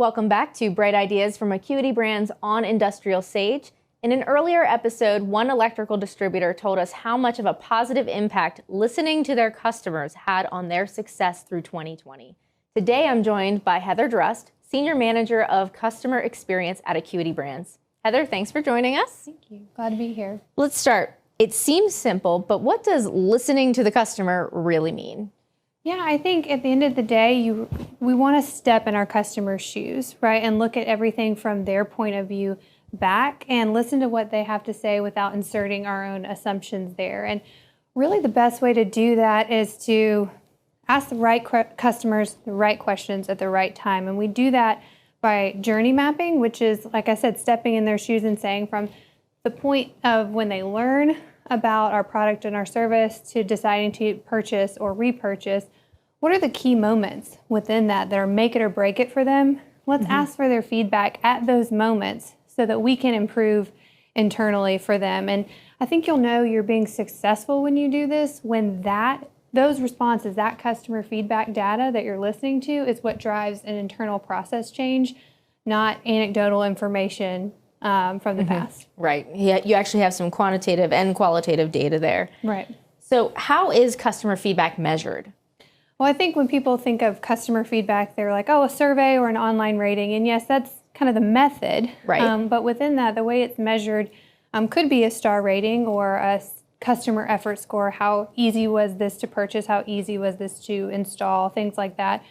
Welcome back to Bright Ideas from Acuity Brands on Industrial Sage. In an earlier episode, one electrical distributor told us how much of a positive impact listening to their customers had on their success through 2020. Today, I'm joined by Heather Drust, Senior Manager of Customer Experience at Acuity Brands. Heather, thanks for joining us. Thank you. Glad to be here. Let's start. It seems simple, but what does listening to the customer really mean? Yeah, I think at the end of the day, we want to step in our customer's shoes, right? And look at everything from their point of view back and listen to what they have to say without inserting our own assumptions there. And really the best way to do that is to ask the right customers the right questions at the right time. And we do that by journey mapping, which is, like I said, stepping in their shoes and saying from the point of when they learn about our product and our service to deciding to purchase or repurchase, what are the key moments within that are make it or break it for them? Let's ask for their feedback at those moments so that we can improve internally for them. And I think you'll know you're being successful when you do this, when those responses, that customer feedback data that you're listening to is what drives an internal process change, not anecdotal information from the past. Right. Yeah, you actually have some quantitative and qualitative data there. Right. So how is customer feedback measured? Well, I think when people think of customer feedback, they're like, oh, a survey or an online rating. And yes, that's kind of the method. Right. But within that, the way it's measured could be a star rating or a customer effort score. How easy was this to purchase? How easy was this to install? Things like that.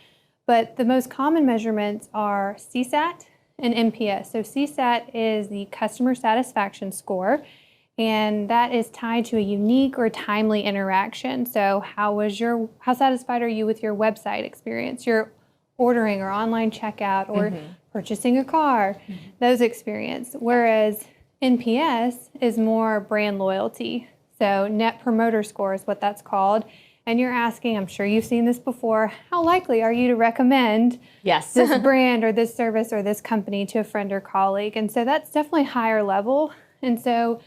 But the most common measurements are CSAT and NPS. So CSAT is the customer satisfaction score, and that is tied to a unique or timely interaction. So how satisfied are you with your website experience, your ordering or online checkout or purchasing a car, those experience. Whereas NPS is more brand loyalty. So Net Promoter Score is what that's called. And you're asking, I'm sure you've seen this before, how likely are you to recommend this brand or this service or this company to a friend or colleague? And so that's definitely higher level. And so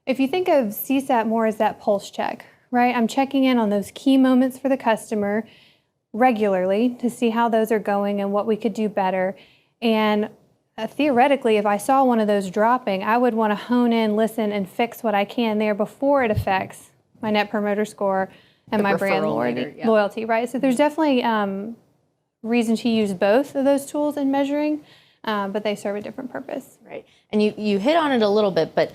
if you think of CSAT more as that pulse check, right? I'm checking in on those key moments for the customer regularly to see how those are going and what we could do better. And theoretically, if I saw one of those dropping, I would want to hone in, listen, and fix what I can there before it affects my Net Promoter Score and my brand loyalty, right? So there's definitely reason to use both of those tools in measuring, but they serve a different purpose. Right. And you hit on it a little bit, but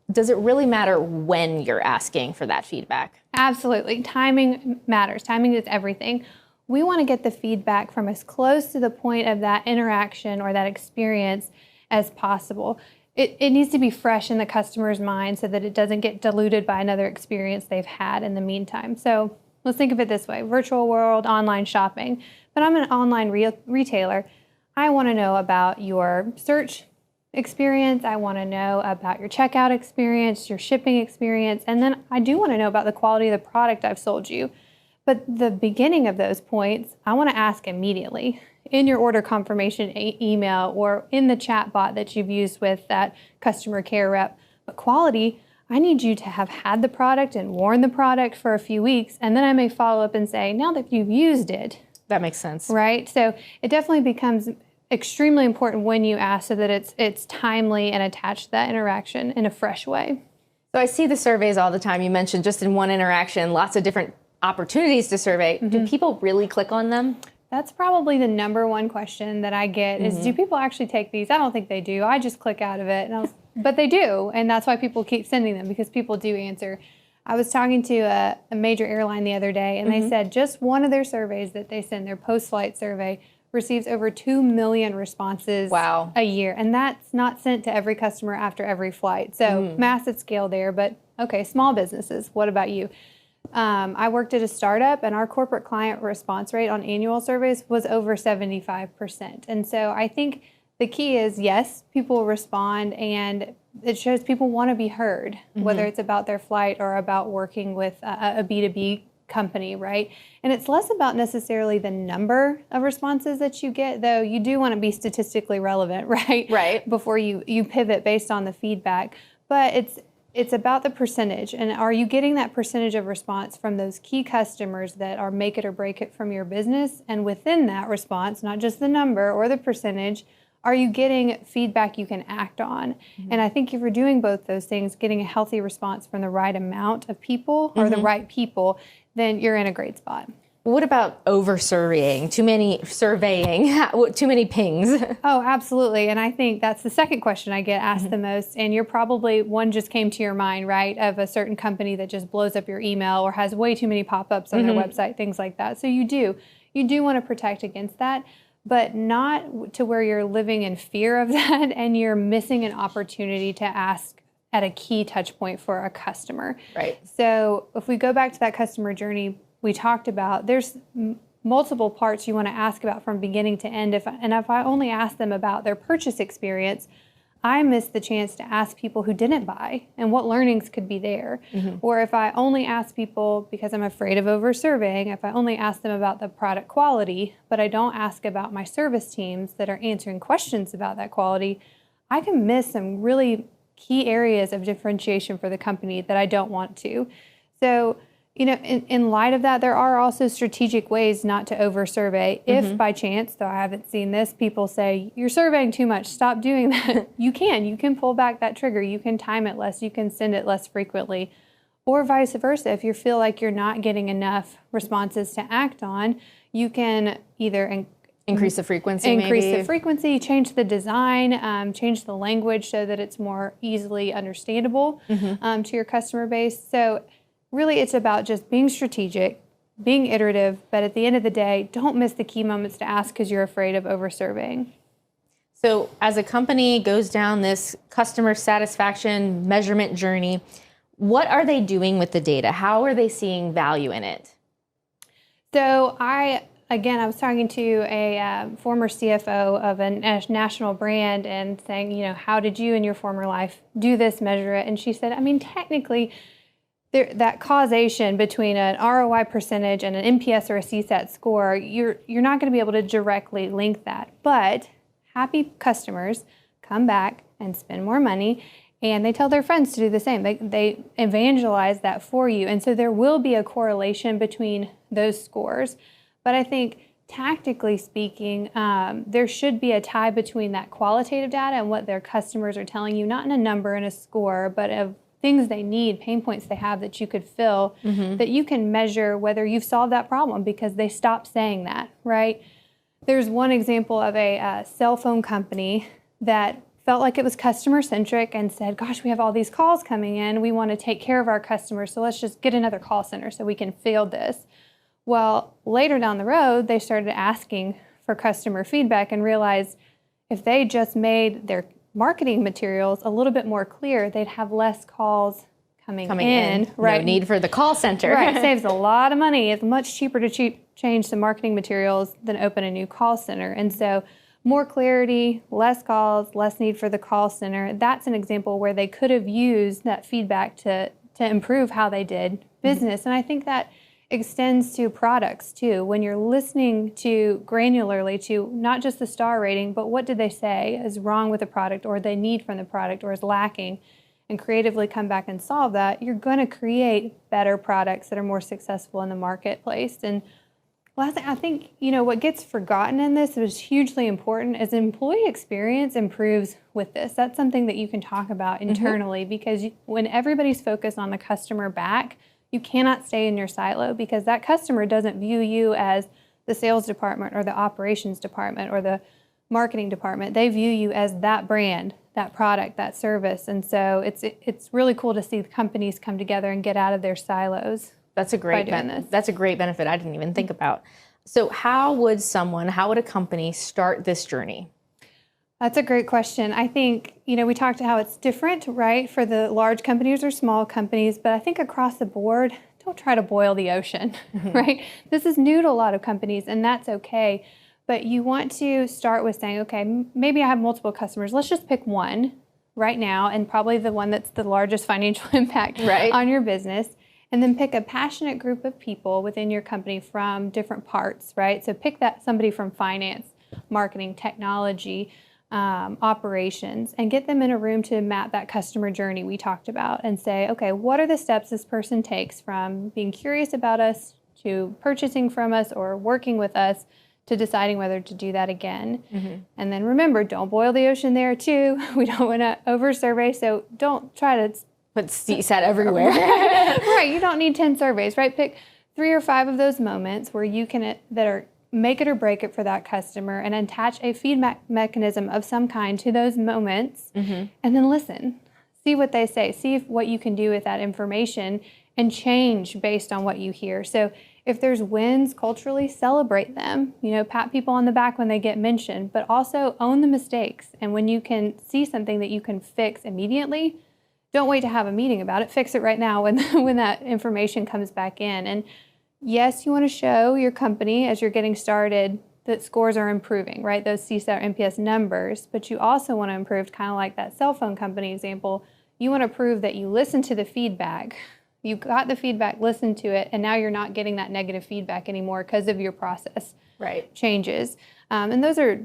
does it really matter when you're asking for that feedback? Absolutely. Timing matters. Timing is everything. We want to get the feedback from as close to the point of that interaction or that experience as possible. It needs to be fresh in the customer's mind so that it doesn't get diluted by another experience they've had in the meantime. So let's think of it this way, virtual world, online shopping. But I'm an online retailer. I want to know about your search experience. I want to know about your checkout experience, your shipping experience, and then I do want to know about the quality of the product I've sold you. But the beginning of those points, I want to ask immediately in your order confirmation email or in the chat bot that you've used with that customer care rep. But quality, I need you to have had the product and worn the product for a few weeks, and then I may follow up and say, now that you've used it. That makes sense. Right? So it definitely becomes extremely important when you ask so that it's timely and attached to that interaction in a fresh way. So I see the surveys all the time. You mentioned just in one interaction, lots of different opportunities to survey. Do people really click on them? That's probably the number one question that I get is, do people actually take these? I don't think they do. I just click out of it. But they do, and that's why people keep sending them, because people do answer. I was talking to a major airline the other day, and they said just one of their surveys that they send, their post-flight survey, receives over 2 million responses a year. And that's not sent to every customer after every flight. So massive scale there, but okay, small businesses, what about you? I worked at a startup, and our corporate client response rate on annual surveys was over 75%. And so I think the key is, yes, people respond, and it shows people want to be heard, whether it's about their flight or about working with a B2B company, right? And it's less about necessarily the number of responses that you get, though you do want to be statistically relevant, right? Right. Before you pivot based on the feedback. But it's about the percentage. And are you getting that percentage of response from those key customers that are make it or break it from your business? And within that response, not just the number or the percentage, are you getting feedback you can act on? And I think if you're doing both those things, getting a healthy response from the right amount of people or the right people, then you're in a great spot. What about over surveying? Too many too many pings? Oh, absolutely. And I think that's the second question I get asked the most. And you're probably, one just came to your mind, right, of a certain company that just blows up your email or has way too many pop-ups on their website, things like that. So you do want to protect against that, but not to where you're living in fear of that and you're missing an opportunity to ask at a key touch point for a customer. Right. So if we go back to that customer journey we talked about, there's multiple parts you want to ask about from beginning to end. If I only ask them about their purchase experience, I miss the chance to ask people who didn't buy and what learnings could be there. Or if I only ask people, because I'm afraid of over surveying, if I only ask them about the product quality, but I don't ask about my service teams that are answering questions about that quality, I can miss some really key areas of differentiation for the company that I don't want to. So, you know, in light of that, there are also strategic ways not to over-survey. If by chance, though I haven't seen this, people say, you're surveying too much, stop doing that. You can pull back that trigger. You can time it less. You can send it less frequently. Or vice versa. If you feel like you're not getting enough responses to act on, you can either Increase the frequency, change the design, change the language so that it's more easily understandable to your customer base. So really, it's about just being strategic, being iterative, but at the end of the day, don't miss the key moments to ask because you're afraid of over-surveying. So as a company goes down this customer satisfaction measurement journey, what are they doing with the data? How are they seeing value in it? So I was talking to a former CFO of a national brand and saying, you know, how did you in your former life do this, measure it? And she said, I mean, technically, that causation between an ROI percentage and an NPS or a CSAT score, you're not going to be able to directly link that. But happy customers come back and spend more money, and they tell their friends to do the same. They evangelize that for you. And so there will be a correlation between those scores. But I think tactically speaking, there should be a tie between that qualitative data and what their customers are telling you, not in a number and a score, but of things they need, pain points they have that you could fill, that you can measure whether you've solved that problem because they stopped saying that, right? There's one example of a cell phone company that felt like it was customer-centric and said, gosh, we have all these calls coming in. We want to take care of our customers, so let's just get another call center so we can field this. Well, later down the road, they started asking for customer feedback and realized if they just made their marketing materials a little bit more clear, they'd have less calls coming in. Right? No need for the call center. Right, saves a lot of money. It's much cheaper to change the marketing materials than open a new call center. And so more clarity, less calls, less need for the call center. That's an example where they could have used that feedback to improve how they did business. And I think that extends to products too. When you're listening to granularly to not just the star rating, but what did they say is wrong with the product or they need from the product or is lacking, and creatively come back and solve that, you're going to create better products that are more successful in the marketplace. And last thing, I think, you know, what gets forgotten in this is hugely important is employee experience improves with this. That's something that you can talk about internally because when everybody's focused on the customer back, you cannot stay in your silo because that customer doesn't view you as the sales department or the operations department or the marketing department. They view you as that brand, that product, that service. And so it's really cool to see companies come together and get out of their silos. That's a great benefit I didn't even think about. So how would a company start this journey? That's a great question. I think, you know, we talked about how it's different, right, for the large companies or small companies, but I think across the board, don't try to boil the ocean, right? This is new to a lot of companies, and that's okay. But you want to start with saying, okay, maybe I have multiple customers. Let's just pick one right now, and probably the one that's the largest financial impact on your business. And then pick a passionate group of people within your company from different parts, right? So pick somebody from finance, marketing, technology, operations, and get them in a room to map that customer journey we talked about and say, okay, what are the steps this person takes from being curious about us to purchasing from us or working with us to deciding whether to do that again. And then remember, don't boil the ocean there too. We don't want to over survey, so don't try to put CSAT everywhere. Right, you don't need 10 surveys, right? Pick 3 or 5 of those moments where you can, that are make it or break it for that customer, and attach a feedback mechanism of some kind to those moments, and then listen. See what they say. See what you can do with that information and change based on what you hear. So if there's wins culturally, celebrate them. You know, pat people on the back when they get mentioned, but also own the mistakes. And when you can see something that you can fix immediately, don't wait to have a meeting about it. Fix it right now when that information comes back in. And yes, you want to show your company as you're getting started that scores are improving, right? Those CSAT or NPS numbers, but you also want to improve, kind of like that cell phone company example. You want to prove that you listen to the feedback. You got the feedback, listened to it, and now you're not getting that negative feedback anymore because of your process changes. And those are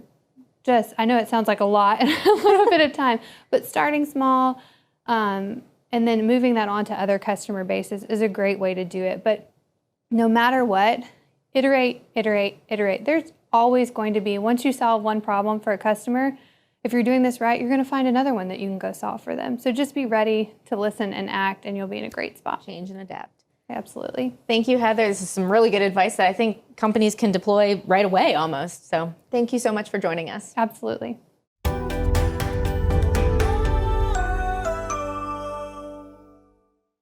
just, I know it sounds like a lot and a little bit of time, but starting small and then moving that on to other customer bases is a great way to do it. But no matter what, iterate, iterate, iterate. There's always going to be, once you solve one problem for a customer, if you're doing this right, you're going to find another one that you can go solve for them. So just be ready to listen and act, and you'll be in a great spot. Change and adapt. Absolutely. Thank you, Heather. This is some really good advice that I think companies can deploy right away almost. So thank you so much for joining us. Absolutely.